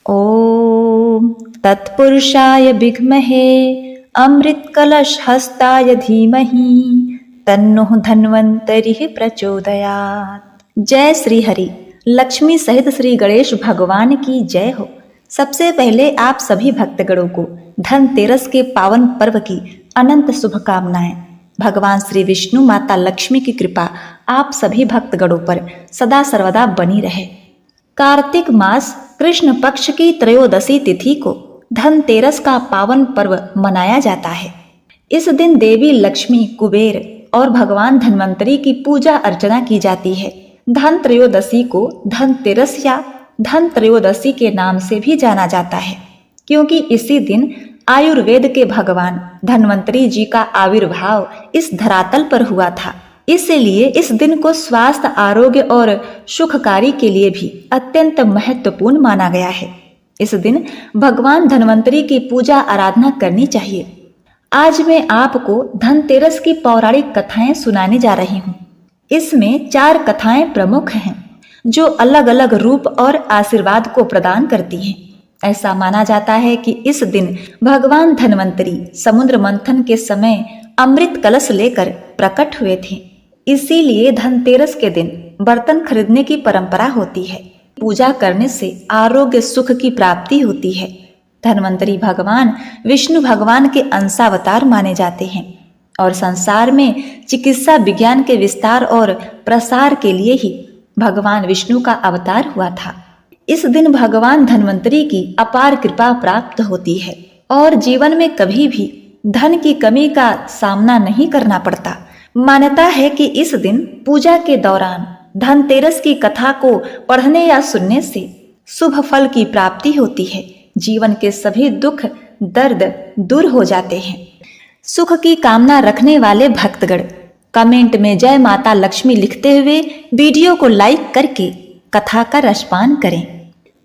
ॐ तत्पुरुषाय विद्महे अमृतकलशहस्ताय धीमहि तन्नो धन्वन्तरिः प्रचोदयात्। जय श्री हरि। लक्ष्मी सहित श्री गणेश भगवान की जय हो। सबसे पहले आप सभी भक्तगणों को धनतेरस के पावन पर्व की अनंत शुभकामनाएं। भगवान श्री विष्णु, माता लक्ष्मी की कृपा आप सभी भक्तगणों पर सदा सर्वदा बनी रहे। कार्तिक मास कृष्ण पक्ष की त्रयोदशी तिथि को धनतेरस का पावन पर्व मनाया जाता है। इस दिन देवी लक्ष्मी, कुबेर और भगवान धन्वंतरी की पूजा अर्चना की जाती है। धन त्रयोदशी को धनतेरस या धन त्रयोदशी के नाम से भी जाना जाता है, क्योंकि इसी दिन आयुर्वेद के भगवान धन्वंतरी जी का आविर्भाव इस धरातल पर हुआ था। इसलिए इस दिन को स्वास्थ्य, आरोग्य और सुखकारी के लिए भी अत्यंत महत्वपूर्ण माना गया है। इस दिन भगवान धन्वंतरी की पूजा आराधना करनी चाहिए। आज मैं आपको धनतेरस की पौराणिक कथाएं सुनाने जा रही हूँ। इसमें 4 कथाएं प्रमुख हैं, जो अलग अलग रूप और आशीर्वाद को प्रदान करती हैं। ऐसा माना जाता है कि इस दिन भगवान धन्वंतरी समुद्र मंथन के समय अमृत कलश लेकर प्रकट हुए थे। इसीलिए धनतेरस के दिन बर्तन खरीदने की परंपरा होती है। पूजा करने से आरोग्य, सुख की प्राप्ति होती है। धन्वंतरी भगवान विष्णु भगवान के अंशावतार माने जाते हैं और संसार में चिकित्सा विज्ञान के विस्तार और प्रसार के लिए ही भगवान विष्णु का अवतार हुआ था। इस दिन भगवान धन्वंतरी की अपार कृपा प्राप्त होती है और जीवन में कभी भी धन की कमी का सामना नहीं करना पड़ता। मान्यता है कि इस दिन पूजा के दौरान धनतेरस की कथा को पढ़ने या सुनने से शुभ फल की प्राप्ति होती है। जीवन के सभी दुख, दर्द दूर हो जाते हैं। सुख की कामना रखने वाले भक्तगण कमेंट में जय माता लक्ष्मी लिखते हुए वीडियो को लाइक करके कथा का रसपान करें।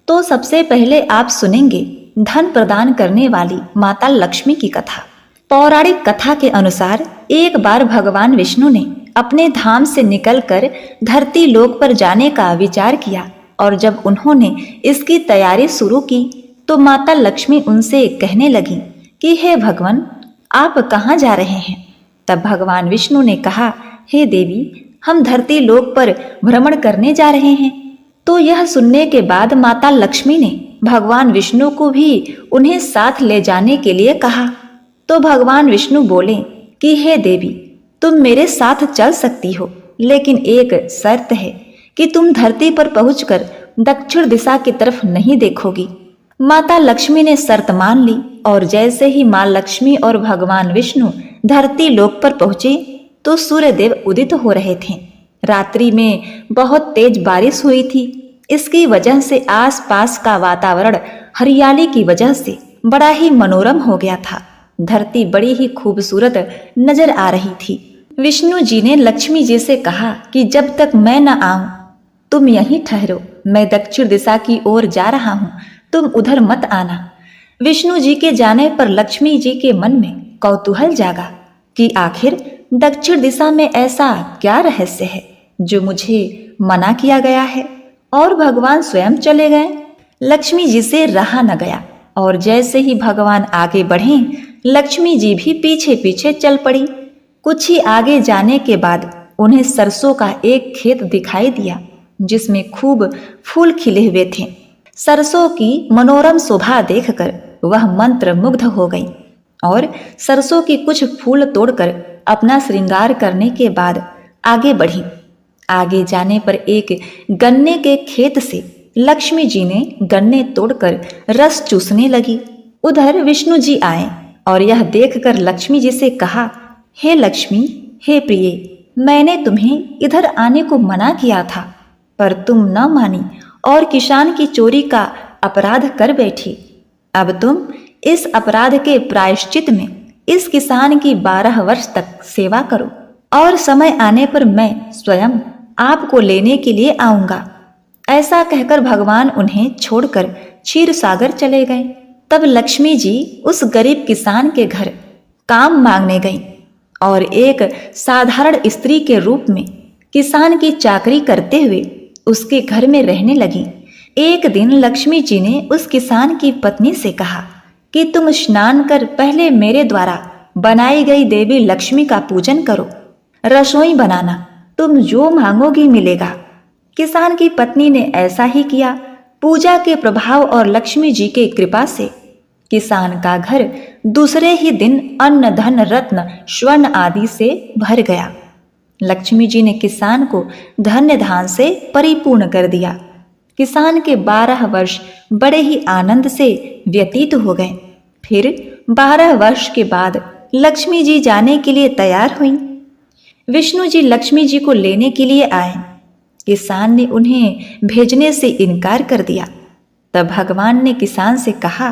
तो सबसे पहले आप सुनेंगे धन प्रदान करने वाली माता लक्ष्मी की कथा। पौराणिक कथा के अनुसार एक बार भगवान विष्णु ने अपने धाम से निकलकर धरती लोक पर जाने का विचार किया और जब उन्होंने इसकी तैयारी शुरू की तो माता लक्ष्मी उनसे कहने लगी कि हे भगवान, आप कहाँ जा रहे हैं? तब भगवान विष्णु ने कहा, हे देवी, हम धरती लोक पर भ्रमण करने जा रहे हैं। तो यह सुनने के बाद माता लक्ष्मी ने भगवान विष्णु को भी उन्हें साथ ले जाने के लिए कहा। तो भगवान विष्णु बोले कि हे देवी, तुम मेरे साथ चल सकती हो, लेकिन एक शर्त है कि तुम धरती पर पहुंचकर दक्षिण दिशा की तरफ नहीं देखोगी। माता लक्ष्मी ने शर्त मान ली और जैसे ही माँ लक्ष्मी और भगवान विष्णु धरती लोक पर पहुंचे तो सूर्यदेव उदित हो रहे थे। रात्रि में बहुत तेज बारिश हुई थी। इसकी वजह से आसपास का वातावरण हरियाली की वजह से बड़ा ही मनोरम हो गया था। धरती बड़ी ही खूबसूरत नजर आ रही थी। विष्णु जी ने लक्ष्मी जी से कहा कि जब तक मैं न आऊं तुम यहीं ठहरो, मैं दक्षिण दिशा की ओर जा रहा हूं, तुम उधर मत आना। विष्णु जी के जाने पर लक्ष्मी जी के मन में कौतूहल जागा कि आखिर दक्षिण दिशा में ऐसा क्या रहस्य है जो मुझे मना किया गया है, और भगवान स्वयं चले गए। लक्ष्मी जी से रहा न गया और जैसे ही भगवान आगे बढ़े लक्ष्मी जी भी पीछे पीछे चल पड़ी। कुछ ही आगे जाने के बाद उन्हें सरसों का एक खेत दिखाई दिया जिसमें खूब फूल खिले हुए थे। सरसों की मनोरम शोभा देखकर वह मंत्र मुग्ध हो गई और सरसों की कुछ फूल तोड़कर अपना श्रृंगार करने के बाद आगे बढ़ी। आगे जाने पर एक गन्ने के खेत से लक्ष्मी जी ने गन्ने तोड़कर रस चूसने लगी। उधर विष्णु जी आए और यह देखकर लक्ष्मी जी से कहा, हे लक्ष्मी, हे प्रिय, मैंने तुम्हें इधर आने को मना किया था पर तुम न मानी और किसान की चोरी का अपराध कर बैठी। अब तुम इस अपराध के प्रायश्चित में इस किसान की 12 वर्ष तक सेवा करो और समय आने पर मैं स्वयं आपको लेने के लिए आऊंगा। ऐसा कहकर भगवान उन्हें छोड़कर क्षीर सागर चले गए। तब लक्ष्मी जी उस गरीब किसान के घर काम मांगने गईं और एक साधारण स्त्री के रूप में किसान की चाकरी करते हुए उसके घर में रहने लगी। एक दिन लक्ष्मी जी ने उस किसान की पत्नी से कहा कि तुम स्नान कर पहले मेरे द्वारा बनाई गई देवी लक्ष्मी का पूजन करो। रसोई बनाना, तुम जो मांगोगी मिलेगा। किसान की पत्नी ने ऐसा ही किया। पूजा के प्रभाव और लक्ष्मी जी के कृपा से किसान का घर दूसरे ही दिन अन्न धन रत्न स्वर्ण आदि से भर गया। लक्ष्मी जी ने किसान को धन्य धान से परिपूर्ण कर दिया। किसान के 12 वर्ष बड़े ही आनंद से व्यतीत हो गए। फिर 12 वर्ष के बाद लक्ष्मी जी जाने के लिए तैयार हुई। विष्णु जी लक्ष्मी जी को लेने के लिए आए। किसान ने उन्हें भेजने से इनकार कर दिया। तब भगवान ने किसान से कहा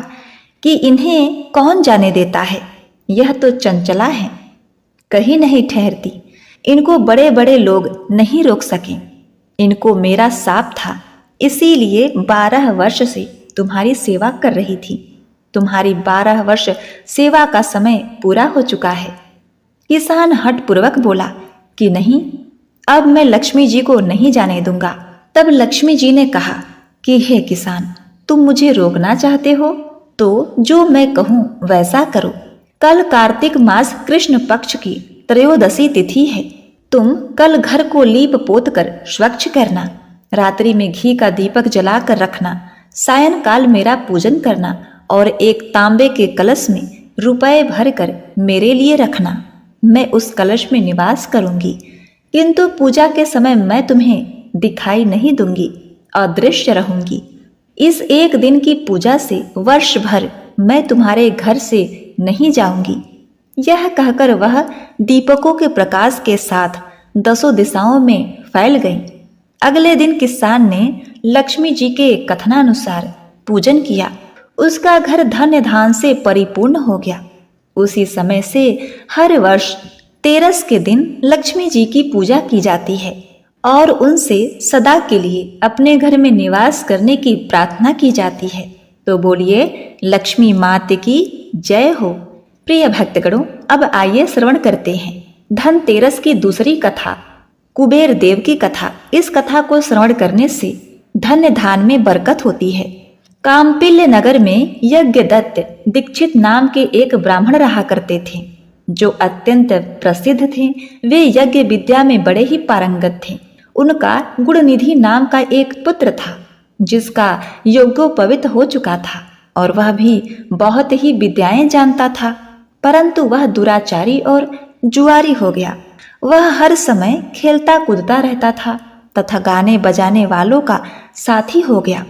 कि इन्हें कौन जाने देता है, यह तो चंचला है, कहीं नहीं ठहरती। इनको बड़े बड़े लोग नहीं रोक सके। इनको मेरा शाप था, इसीलिए 12 वर्ष से तुम्हारी सेवा कर रही थी। तुम्हारी 12 वर्ष सेवा का समय पूरा हो चुका है। किसान हठपूर्वक बोला कि नहीं, अब मैं लक्ष्मी जी को नहीं जाने दूंगा। तब लक्ष्मी जी ने कहा कि हे किसान, तुम मुझे रोकना चाहते हो तो जो मैं कहूँ वैसा करो। कल कार्तिक मास कृष्ण पक्ष की त्रयोदशी तिथि है। तुम कल घर को लीप पोत कर स्वच्छ करना। रात्रि में घी का दीपक जलाकर रखना। सायंकाल मेरा पूजन करना और एक तांबे के कलश में रुपए भर कर मेरे लिए रखना। मैं उस कलश में निवास करूंगी, किंतु पूजा के समय मैं तुम्हें दिखाई नहीं दूंगी, अदृश्य रहूंगी। इस एक दिन की पूजा से वर्ष भर मैं तुम्हारे घर से नहीं जाऊंगी। यह कहकर वह दीपकों के प्रकाश के साथ 10 दिशाओं में फैल गई। अगले दिन किसान ने लक्ष्मी जी के कथनानुसार पूजन किया। उसका घर धन्य धान से परिपूर्ण हो गया। उसी समय से हर वर्ष 13 के दिन लक्ष्मी जी की पूजा की जाती है और उनसे सदा के लिए अपने घर में निवास करने की प्रार्थना की जाती है। तो बोलिए लक्ष्मी मात की जय हो। प्रिय भक्तगणों, अब आइए श्रवण करते हैं धनतेरस की दूसरी कथा, कुबेर देव की कथा। इस कथा को श्रवण करने से धन्य धान में बरकत होती है। काम्पिल्य नगर में यज्ञदत्त दीक्षित नाम के एक ब्राह्मण रहा करते थे, जो अत्यंत प्रसिद्ध थे। वे यज्ञ विद्या में बड़े ही पारंगत थे। उनका गुणनिधि नाम का एक पुत्र था, जिसका यज्ञोपवीत हो चुका था और वह भी बहुत ही विद्याएं जानता था, परंतु वह दुराचारी और जुआरी हो गया। वह हर समय खेलता कूदता रहता था तथा गाने बजाने वालों का साथी हो गया।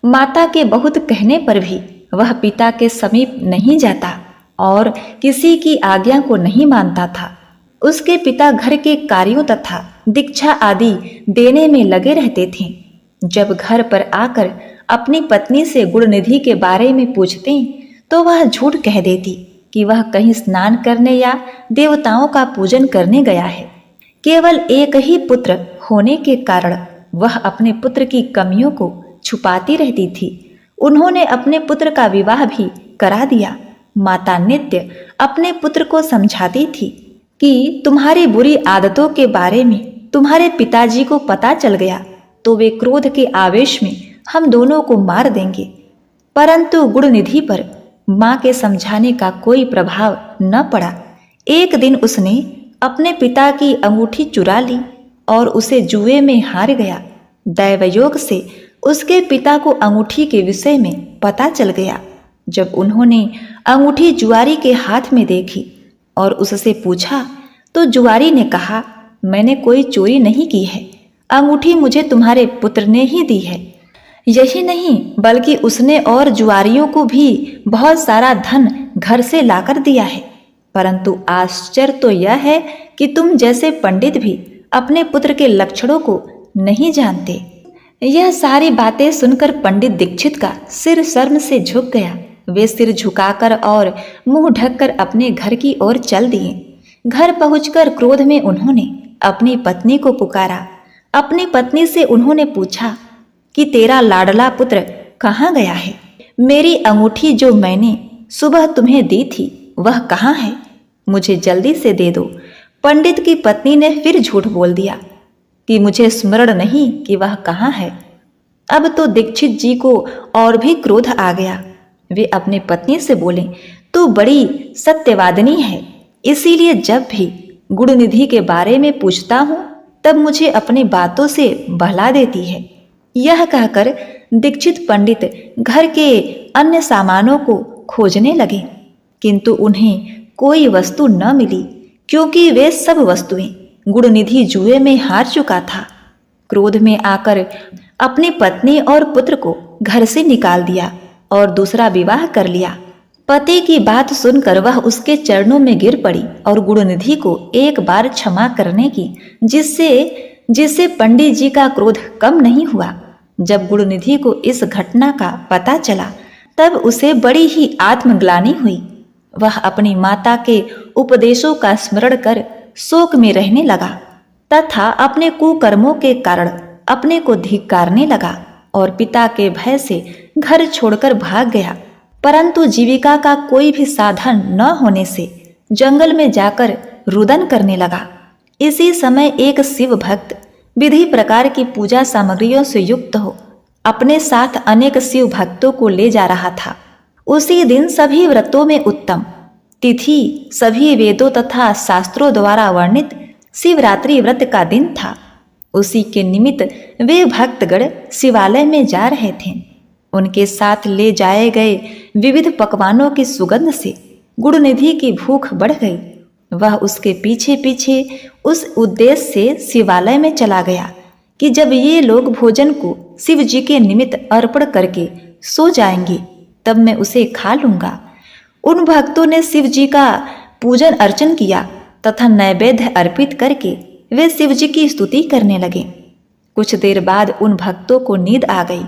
माता के बहुत कहने पर भी वह पिता के समीप नहीं जाता और किसी की आज्ञा को नहीं मानता था। उसके पिता घर के कार्यों तथा दीक्षा आदि देने में लगे रहते थे। जब घर पर आकर अपनी पत्नी से गुणनिधि के बारे में पूछते तो वह झूठ कह देती कि वह कहीं स्नान करने या देवताओं का पूजन करने गया है। केवल एक ही पुत्र होने के कारण वह अपने पुत्र की कमियों को छुपाती रहती थी। उन्होंने अपने पुत्र का विवाह भी करा दिया। माता नित्य अपने पुत्र को समझाती थी कि तुम्हारी बुरी आदतों के बारे में तुम्हारे पिताजी को पता चल गया तो वे क्रोध के आवेश में हम दोनों को मार देंगे। परंतु गुणनिधि पर माँ के समझाने का कोई प्रभाव न पड़ा। एक दिन उसने अपने पिता की अंगूठी चुरा ली और उसे जुए में हार गया। दैवयोग से उसके पिता को अंगूठी के विषय में पता चल गया। जब उन्होंने अंगूठी जुआरी के हाथ में देखी और उससे पूछा तो जुआरी ने कहा, मैंने कोई चोरी नहीं की है, अंगूठी मुझे तुम्हारे पुत्र ने ही दी है। यही नहीं बल्कि उसने और जुआरियों को भी बहुत सारा धन घर से लाकर दिया है। परंतु आश्चर्य तो यह है कि तुम जैसे पंडित भी अपने पुत्र के लक्षणों को नहीं जानते। यह सारी बातें सुनकर पंडित दीक्षित का सिर शर्म से झुक गया। वे सिर झुकाकर और मुंह ढककर अपने घर की ओर चल दिए। घर पहुंचकर क्रोध में उन्होंने अपनी पत्नी को पुकारा। अपनी पत्नी से उन्होंने पूछा कि तेरा लाडला पुत्र कहाँ गया है? मेरी अंगूठी जो मैंने सुबह तुम्हें दी थी वह कहाँ है? मुझे जल्दी से दे दो। पंडित की पत्नी ने फिर झूठ बोल दिया कि मुझे स्मरण नहीं कि वह कहाँ है। अब तो दीक्षित जी को और भी क्रोध आ गया। वे अपने पत्नी से बोले, तू बड़ी सत्यवादिनी है, इसीलिए जब भी गुणनिधि के बारे में पूछता हूँ तब मुझे अपनी बातों से बहला देती है। यह कहकर दीक्षित पंडित घर के अन्य सामानों को खोजने लगे, किंतु उन्हें कोई वस्तु न मिली, क्योंकि वे सब वस्तुएं गुणनिधि जुए में हार चुका था। क्रोध में आकर अपनी पत्नी और पुत्र को घर से निकाल दिया और दूसरा विवाह कर लिया। पति की बात सुनकर वह उसके चरणों में गिर पड़ी और गुणनिधि को एक बार क्षमा करने की, जिससे पंडित जी का क्रोध कम नहीं हुआ। जब गुणनिधि को इस घटना का पता चला तब उसे बड़ी ही आत्मग्लानि हुई। वह अपनी माता के उपदेशों का स्मरण कर शोक में रहने लगा तथा अपने कुकर्मों के कारण अपने को धिक्कारने लगा और पिता के भय से घर छोड़कर भाग गया। परंतु जीविका का कोई भी साधन न होने से जंगल में जाकर रुदन करने लगा। इसी समय एक शिव भक्त विधि प्रकार की पूजा सामग्रियों से युक्त हो अपने साथ अनेक शिव भक्तों को ले जा रहा था। उसी दिन सभी व्रतों में उत्तम तिथि सभी वेदों तथा शास्त्रों द्वारा वर्णित शिवरात्रि व्रत का दिन था। उसी के निमित्त वे भक्तगण शिवालय में जा रहे थे। उनके साथ ले जाए गए विविध पकवानों की सुगंध से गुणनिधि की भूख बढ़ गई। वह उसके पीछे पीछे उस उद्देश्य से शिवालय में चला गया कि जब ये लोग भोजन को शिव जी के निमित्त अर्पण करके सो जाएंगे तब मैं उसे खा लूंगा। उन भक्तों ने शिव जी का पूजन अर्चन किया तथा नैवेद्य अर्पित करके वे शिव जी की स्तुति करने लगे। कुछ देर बाद उन भक्तों को नींद आ गई।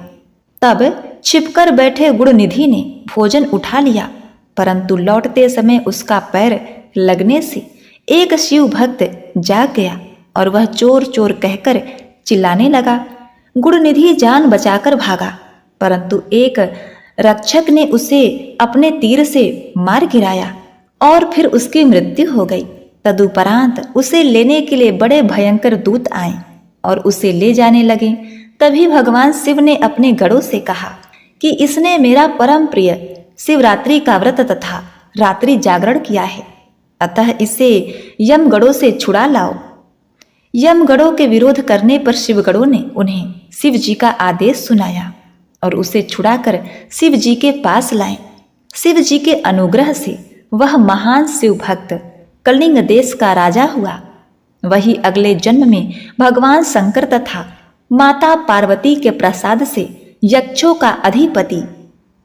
तब छिपकर बैठे गुणनिधि ने भोजन उठा लिया, परंतु लौटते समय उसका पैर लगने से एक शिव भक्त जाग गया और वह चोर चोर कहकर चिल्लाने लगा। गुणनिधि जान बचाकर भागा, परंतु एक रक्षक ने उसे अपने तीर से मार गिराया और फिर उसकी मृत्यु हो गई। तदुपरांत उसे लेने के लिए बड़े भयंकर दूत आए और उसे ले जाने लगे। तभी भगवान शिव ने अपने गणों से कहा कि इसने मेरा परम प्रिय शिवरात्रि का व्रत तथा रात्रि जागरण किया है, अतः इसे यमगणों से छुड़ा लाओ। यमगणों के विरोध करने पर शिवगणों ने उन्हें शिव जी का आदेश सुनाया और उसे छुड़ाकर शिव जी के पास लाए। शिव जी के अनुग्रह से वह महान शिव भक्त कलिंग देश का राजा हुआ। वही अगले जन्म में भगवान शंकर तथा माता पार्वती के प्रसाद से यक्षों का अधिपति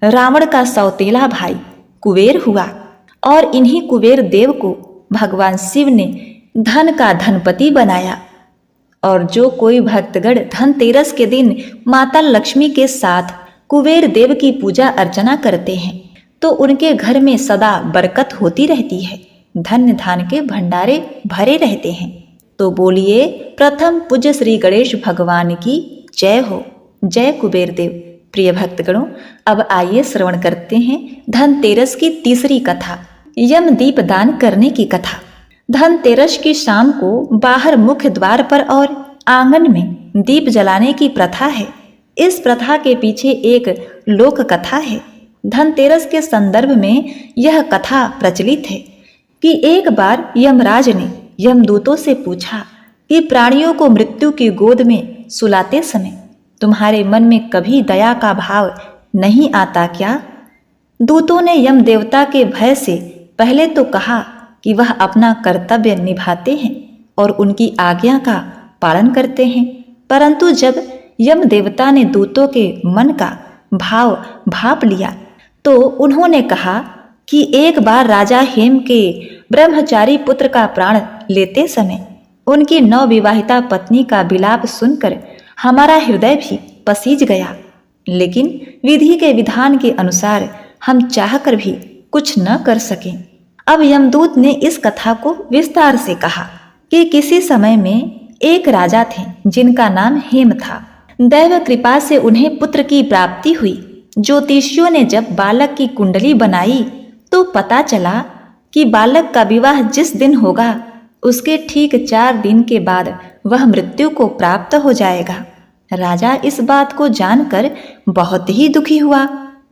रावण का सौतेला भाई कुबेर हुआ और इन्हीं कुबेर देव को भगवान शिव ने धन का धनपति बनाया। और जो कोई भक्तगण धनतेरस के दिन माता लक्ष्मी के साथ कुबेर देव की पूजा अर्चना करते हैं तो उनके घर में सदा बरकत होती रहती है, धन्य धान के भंडारे भरे रहते हैं। तो बोलिए प्रथम पूज्य श्री गणेश भगवान की जय हो। जय कुबेर देव। प्रिय भक्तगणों, अब आइए श्रवण करते हैं धनतेरस की तीसरी कथा, यम दीप दान करने की कथा। धनतेरस की शाम को बाहर मुख्य द्वार पर और आंगन में दीप जलाने की प्रथा है। इस प्रथा के पीछे एक लोक कथा है। धनतेरस के संदर्भ में यह कथा प्रचलित है कि एक बार यमराज ने यमदूतों से पूछा कि प्राणियों को मृत्यु की गोद में सुलाते समय तुम्हारे मन में कभी दया का भाव नहीं आता क्या? दूतों ने यम देवता के भय से पहले तो कहा कि वह अपना कर्तव्य निभाते हैं और उनकी आज्ञा का पालन करते हैं, परंतु जब यम देवता ने दूतों के मन का भाव भाप लिया तो उन्होंने कहा कि एक बार राजा हेम के ब्रह्मचारी पुत्र का प्राण लेते समय उनकी नवविवाहिता पत्नी का विलाप सुनकर हमारा हृदय भी पसीज गया, लेकिन विधि के विधान के अनुसार हम चाहकर भी कुछ न कर सके। अब यमदूत ने इस कथा को विस्तार से कहा कि किसी समय में एक राजा थे जिनका नाम हेम था। दैव कृपा से उन्हें पुत्र की प्राप्ति हुई। ज्योतिषियों ने जब बालक की कुंडली बनाई तो पता चला कि बालक का विवाह जिस दिन होगा उसके ठीक 4 दिन के बाद वह मृत्यु को प्राप्त हो जाएगा। राजा इस बात को जानकर बहुत ही दुखी हुआ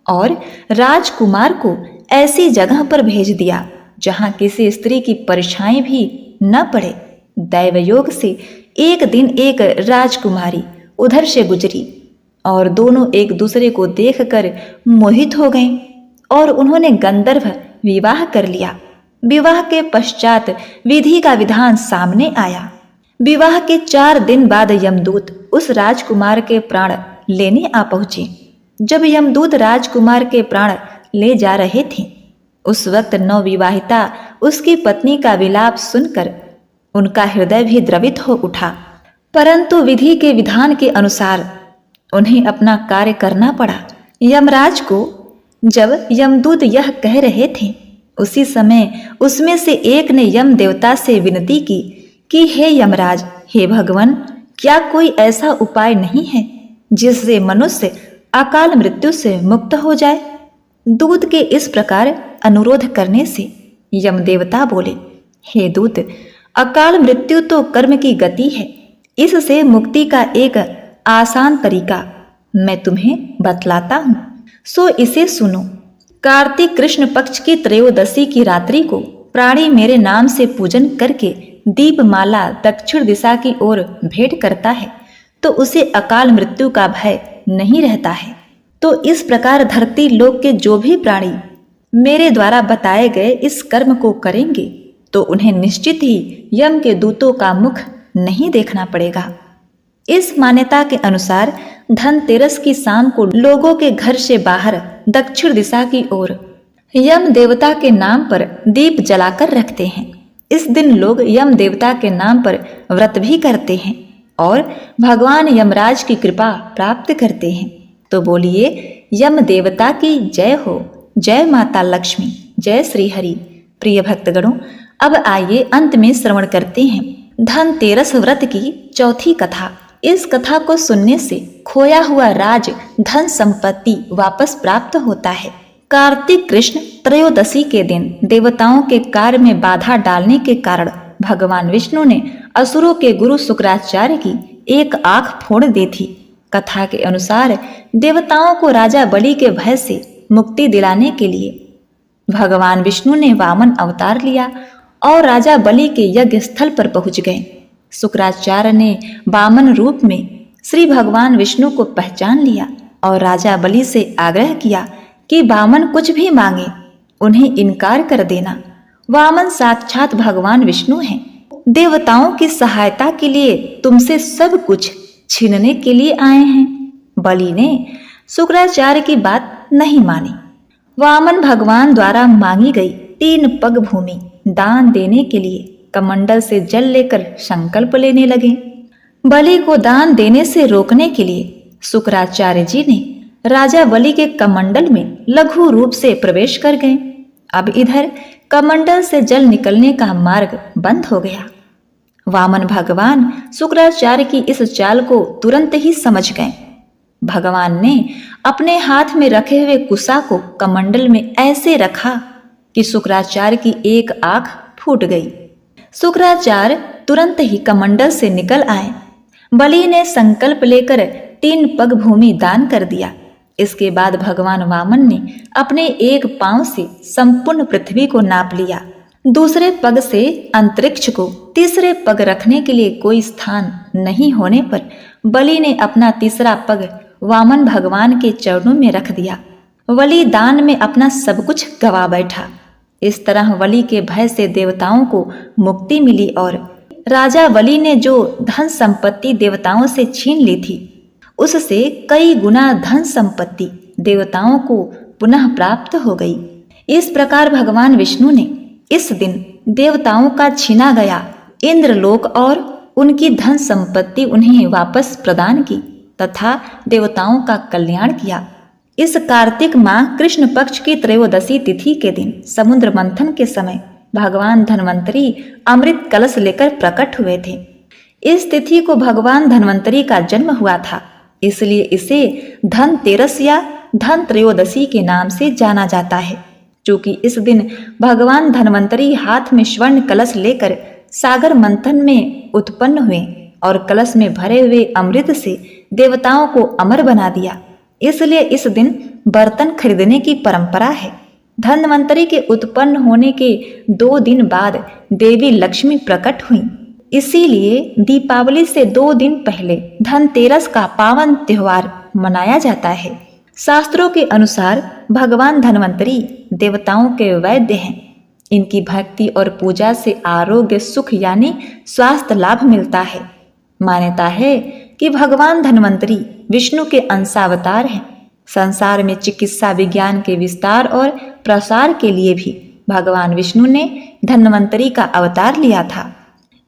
और राजकुमार को ऐसी जगह पर भेज दिया जहां किसी स्त्री की परछाई भी न पड़े। दैवयोग से एक दिन एक राजकुमारी उधर से गुजरी और दोनों एक दूसरे को देखकर मोहित हो गए और उन्होंने गंधर्व विवाह कर लिया। विवाह के पश्चात विधि का विधान सामने आया। विवाह के 4 दिन बाद यमदूत उस राजकुमार के प्राण लेने आ पहुंचे। जब यमदूत राजकुमार के प्राण ले जा रहे थे, उस वक्त नवविवाहिता उसकी पत्नी का विलाप सुनकर उनका हृदय भी द्रवित हो उठा, परंतु विधि के विधान के अनुसार उन्हें अपना कार्य करना पड़ा। यमराज को जब यमदूत यह कह रहे थे, उसी समय उसमें से एक ने यम देवता से विनती की कि हे यमराज, हे भगवान, क्या कोई ऐसा उपाय नहीं है जिससे मनुष्य अकाल मृत्यु से मुक्त हो जाए। दूत के इस प्रकार अनुरोध करने से यम देवता बोले, हे दूत, अकाल मृत्यु तो कर्म की गति है। इससे मुक्ति का एक आसान तरीका मैं तुम्हें बतलाता हूँ, सो इसे सुनो। कार्तिक कृष्ण पक्ष की त्रयोदशी की रात्रि को प्राणी मेरे नाम से पूजन करके दीपमाला दक्षिण दिशा की ओर भेंट करता है तो उसे अकाल मृत्यु का भय नहीं रहता है। तो इस प्रकार धरती लोक के जो भी प्राणी मेरे द्वारा बताए गए इस कर्म को करेंगे तो उन्हें निश्चित ही यम के दूतों का मुख नहीं देखना पड़ेगा। इस मान्यता के अनुसार धनतेरस की शाम को लोगों के घर से बाहर दक्षिण दिशा की ओर यम देवता के नाम पर दीप जलाकर रखते हैं। इस दिन लोग यम देवता के नाम पर व्रत भी करते हैं और भगवान यमराज की कृपा प्राप्त करते हैं। तो बोलिए, यम देवता की जय हो, जय माता लक्ष्मी, जय श्री हरि। प्रिय भक्तगणों, अब आइए अंत में श्रवण करते हैं धनतेरस व्रत की चौथी कथा। इस कथा को सुनने से खोया हुआ राज धन संपत्ति वापस प्राप्त होता है। कार्तिक कृष्ण त्रयोदशी के दिन देवताओं के कार्य में बाधा डालने के कारण भगवान विष्णु ने असुरों के गुरु शुक्राचार्य की एक आंख फोड़ दी थी। कथा के अनुसार देवताओं को राजा बलि के भय से मुक्ति दिलाने के लिए भगवान विष्णु ने वामन अवतार लिया और राजा बलि के यज्ञ स्थल पर पहुंच गए। शुक्राचार्य ने वामन रूप में श्री भगवान विष्णु को पहचान लिया और राजा बलि से आग्रह किया कि वामन कुछ भी मांगे उन्हें इनकार कर देना। वामन साक्षात भगवान विष्णु हैं। देवताओं की सहायता के लिए तुमसे सब कुछ छीनने के लिए आए हैं। बलि ने शुक्राचार्य की बात नहीं मानी। वामन भगवान द्वारा मांगी गई 3 पग भूमि दान देने के लिए कमंडल से जल लेकर संकल्प लेने लगे। बलि को दान देने से रोकने के लिए शुक्राचार्य जी ने राजा बलि के कमंडल में लघु रूप से प्रवेश कर गए। अब इधर कमंडल से जल निकलने का मार्ग बंद हो गया। वामन भगवान शुक्राचार्य की इस चाल को तुरंत ही समझ गए। भगवान ने अपने हाथ में रखे हुए कुशा को कमंडल में ऐसे रखा कि शुक्राचार्य की एक आंख फूट गई। शुक्राचार्य तुरंत ही कमंडल से निकल आए। बलि ने संकल्प लेकर 3 पग भूमि दान कर दिया। इसके बाद भगवान वामन ने अपने एक पांव से संपूर्ण पृथ्वी को नाप लिया। दूसरे पग से अंतरिक्ष को, तीसरे पग रखने के लिए कोई स्थान नहीं होने पर बलि ने अपना तीसरा पग वामन भगवान के चरणों में रख दिया। बलि दान में अपना सब कुछ गवा बैठा। इस तरह बलि के भय से देवताओं को मुक्ति मिली और राजा बलि ने जो धन संपत्ति देवताओं से छीन ली थी उससे कई गुना धन संपत्ति देवताओं को पुनः प्राप्त हो गई। इस प्रकार भगवान विष्णु ने इस दिन देवताओं का छीना गया इंद्रलोक और उनकी धन संपत्ति उन्हें वापस प्रदान की तथा देवताओं का कल्याण किया। इस कार्तिक माह कृष्ण पक्ष की त्रयोदशी तिथि के दिन समुद्र मंथन के समय भगवान धन्वंतरी अमृत कलश लेकर प्रकट हुए थे। इस तिथि को भगवान धन्वंतरी का जन्म हुआ था, इसलिए इसे धनतेरस या धन त्रयोदशी के नाम से जाना जाता है। क्योंकि इस दिन भगवान धन्वंतरी हाथ में स्वर्ण कलश लेकर सागर मंथन में उत्पन्न हुए और कलश में भरे हुए अमृत से देवताओं को अमर बना दिया। इसलिए इस दिन बर्तन खरीदने की परंपरा है। धन्वंतरि के उत्पन्न होने के 2 दिन बाद देवी लक्ष्मी प्रकट हुई। इसीलिए दीपावली से 2 दिन पहले धनतेरस का पावन त्योहार मनाया जाता है। शास्त्रों के अनुसार भगवान धन्वंतरि देवताओं के वैद्य हैं। इनकी भक्ति और पूजा से आरोग्य, सुख यानी स्वास्थ्य लाभ मिलता है। मान्यता है कि भगवान धन्वंतरि विष्णु के अंशावतार हैं। संसार में चिकित्सा विज्ञान के विस्तार और प्रसार के लिए भी भगवान विष्णु ने धन्वंतरि का अवतार लिया था।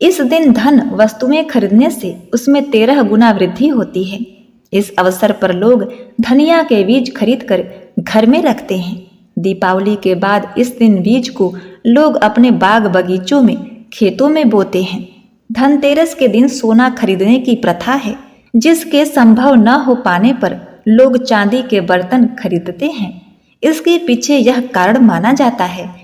इस दिन धन वस्तुएं खरीदने से उसमें 13 गुना वृद्धि होती है। इस अवसर पर लोग धनिया के बीज खरीदकर घर में रखते हैं। दीपावली के बाद इस दिन बीज को लोग अपने बाग बगीचों में, खेतों में बोते हैं। धनतेरस के दिन सोना खरीदने की प्रथा है, जिसके संभव न हो पाने पर लोग चांदी के बर्तन खरीदते हैं। इसके पीछे यह कारण माना जाता है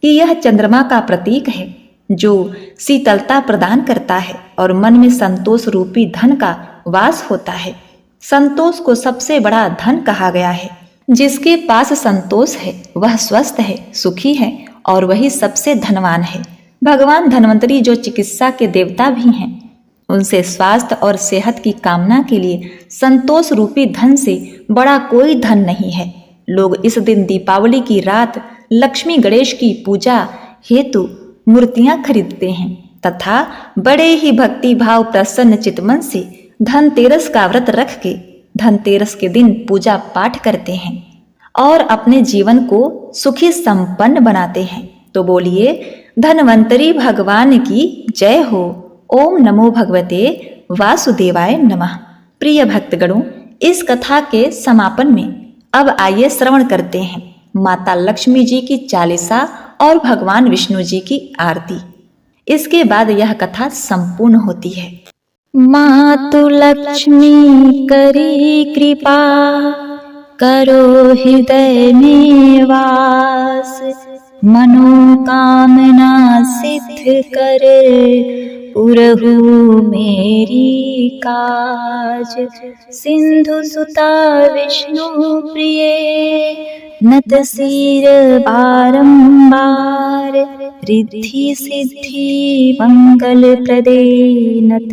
कि यह चंद्रमा का प्रतीक है, जो शीतलता प्रदान करता है और मन में संतोष रूपी धन का वास होता है। संतोष को सबसे बड़ा धन कहा गया है। जिसके पास संतोष है वह स्वस्थ है, सुखी है और वही सबसे धनवान है। भगवान धन्वंतरि जो चिकित्सा के देवता भी हैं, उनसे स्वास्थ्य और सेहत की कामना के लिए संतोष रूपी धन से बड़ा कोई धन नहीं है। लोग इस दिन दीपावली की रात लक्ष्मी गणेश की पूजा हेतु मूर्तियां खरीदते हैं तथा बड़े ही भक्ति भाव प्रसन्न चितमन से धनतेरस का व्रत रख के धनतेरस के दिन पूजा पाठ करते हैं और अपने जीवन को सुखी संपन्न बनाते हैं। तो बोलिए धन्वंतरि भगवान की जय हो। ओम नमो भगवते वासुदेवाय नमः। प्रिय भक्तगणों, इस कथा के समापन में अब आइए श्रवण करते हैं माता लक्ष्मी जी की चालीसा और भगवान विष्णु जी की आरती। इसके बाद यह कथा संपूर्ण होती है। मातु लक्ष्मी करी कृपा, करो हृदय में वास, मनोकामना सिद्ध करे, पुरहु मेरी काज। सिंधु सुता विष्णु प्रिय, नत सिर बारंबार, रिद्धि सिद्धि मंगल प्रदे, नत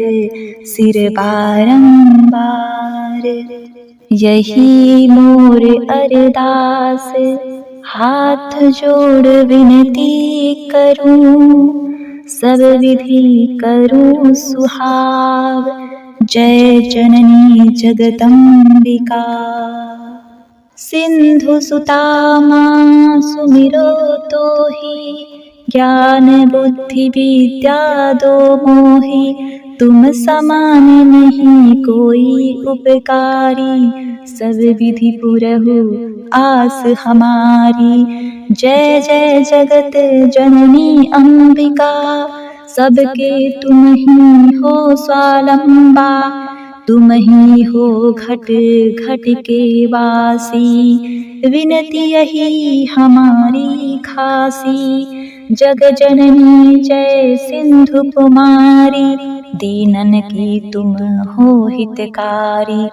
सिर बारंबार। यही मोर अरदास, हाथ जोड़ विनती करूं, सब विधि करूं सुहाव। जय जननी जगदम्बिका। सिंधु सुता मां सुमिरो तोहि, ज्ञान बुद्धि विद्या दो मोहि। तुम समान नहीं कोई उपकारी, सब विधि पुरहु आस हमारी। जय जय जगत जननी अंबिका, सबके तुम ही हो स्वावलंबा। तुम ही हो घट घट के वासी, विनती यही हमारी खासी। जग जननी जय सिंधु कुमारी, दीनन की तुम हो हितकारी।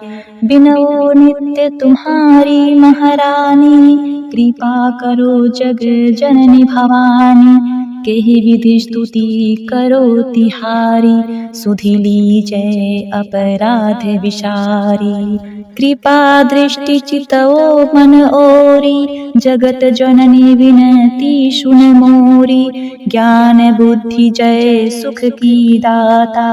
बिनो नित्य तुम्हारी महारानी, कृपा करो जग जननी भवानी। केहि विधि स्तुति करो तिहारी, सुधि लीजय अपराध विसारी। कृपा दृष्टि चितओ मन ओरी, जगत जननी विनती सुन मोरी। ज्ञान बुद्धि जय सुख की दाता,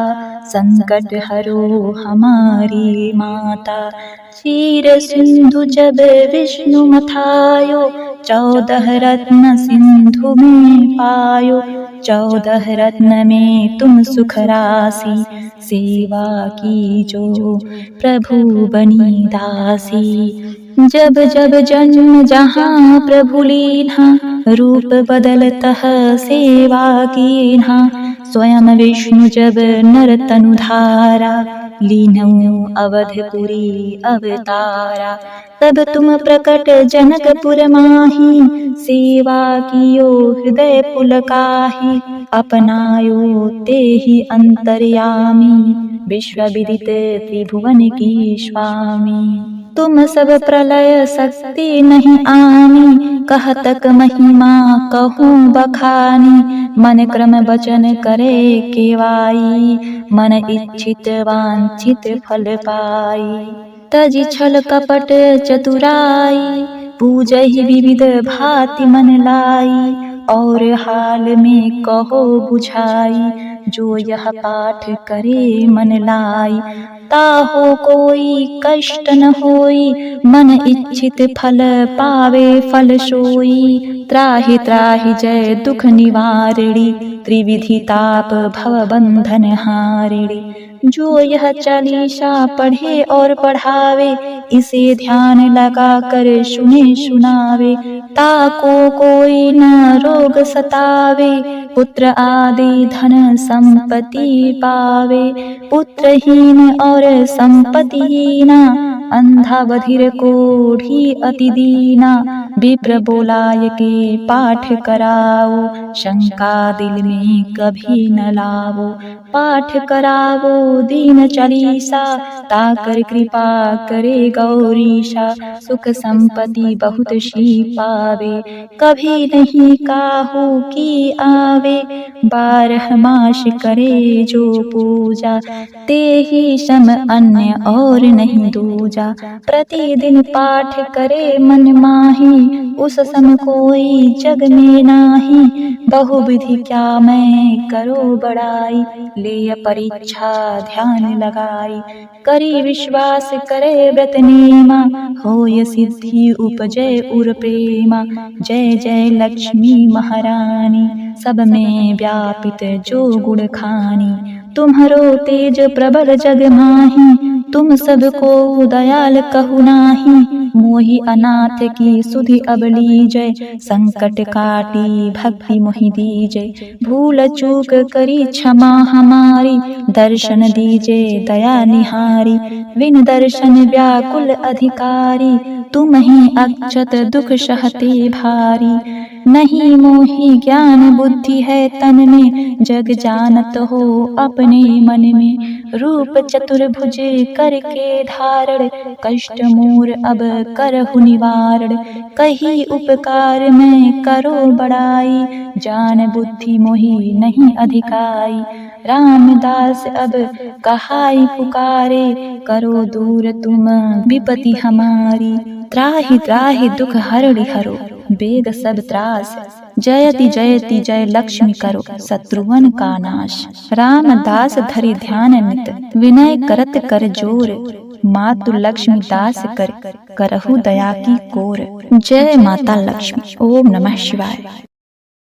संकट हरो हमारी माता। क्षीर सिंधु जब विष्णु मथायो, 14 रत्न सिंधु में पायो। 14 रत्न में तुम सुख राशि, सेवा की जो प्रभु बनी दासी। जब जब जन्म जहाँ प्रभु लीन्हा, रूप बदलतः सेवा कीन्हा। स्वयं विष्णु जब नर तनु धारा, लीन्हु अवधपुरी अवतारा। तब तुम प्रकट जनकपुर माही, सेवा कियो हृदय पुलकाहि। अपनायो तेहि अंतर्यामी, विश्व विदित त्रिभुवन की स्वामी। तुम सब प्रलय शक्ति नहीं आनी, कहतक महिमा कहूँ बखानी। मन क्रम वचन करे केवाई, मन इच्छित वांछित फल पाई। तजी छल कपट चतुराई, पूजहि विविध भांति मन लाई। और हाल में कहो बुझाई, जो यह पाठ करे मन लाई। ताहो कोई कष्ट न होई, मन इच्छित फल पावे फल सोई। त्राहि त्राहि जय दुख निवारिणी, त्रिविधि ताप भव बंधन हारिणी। जो यह चालीसा पढ़े और पढ़ावे, इसे ध्यान लगा कर सुने सुनावे। ताको कोई न रोग सतावे, पुत्र आदि धन संपत्ति पावे। पुत्रहीन और संपत्तिहीना, अंधा बधिर कोढ़ी अति दीना। विप्र बोलाय के पाठ कराओ, शंका दिल में कभी न लावो। पाठ करावो दीन चालीसा, ताकर कृपा करे गौरीशा। सुख संपत्ति बहुत सी पावे, कभी नहीं काहू की आवे। 12 मास करे जो पूजा, ते ही सम अन्य और नहीं दूजा। प्रतिदिन पाठ करे मन माही, उस सम कोई जग में नाही। बहुविधि क्या मैं करो बड़ाई, ले परीक्षा ध्यान लगाई। करी विश्वास करे व्रत नेमा, होय सिद्धि उपजय उर प्रेमा। जय जय लक्ष्मी महारानी, सब में व्यापित जो गुण खानी। तुम्हरो तेज प्रबल जग माही, तुम सबको दयाल कहु नाही। मोहि अनाथ की सुधि अब लीजय, संकट काटी भक्ति मोहि दीजय। भूल चूक करी क्षमा हमारी, दर्शन दीजे दया निहारी। विन दर्शन व्याकुल अधिकारी, तुम ही अक्षत दुख सहते भारी। नहीं मोहि ज्ञान बुद्धि है तन में, जग जानत हो अपने मन में। रूप चतुर्भुज करके धारण, कष्ट मोर अब करहु निवारण। कही उपकार मैं करो बड़ाई, जान बुद्धि मोहि नहीं अधिकाई। रामदास अब कहाई पुकारे, करो दूर तुम विपति हमारी। त्राहि त्राहि दुख हरड़ि हरो, बेग सब त्रास। जयति जयति जय लक्ष्मी करो, शत्रुवन का नाश। रामदास धरि ध्यान नित, विनय करत कर जोर। मातु लक्ष्मी दास कर, करहु दया की कोर। जय माता लक्ष्मी। ओम नमः शिवाय।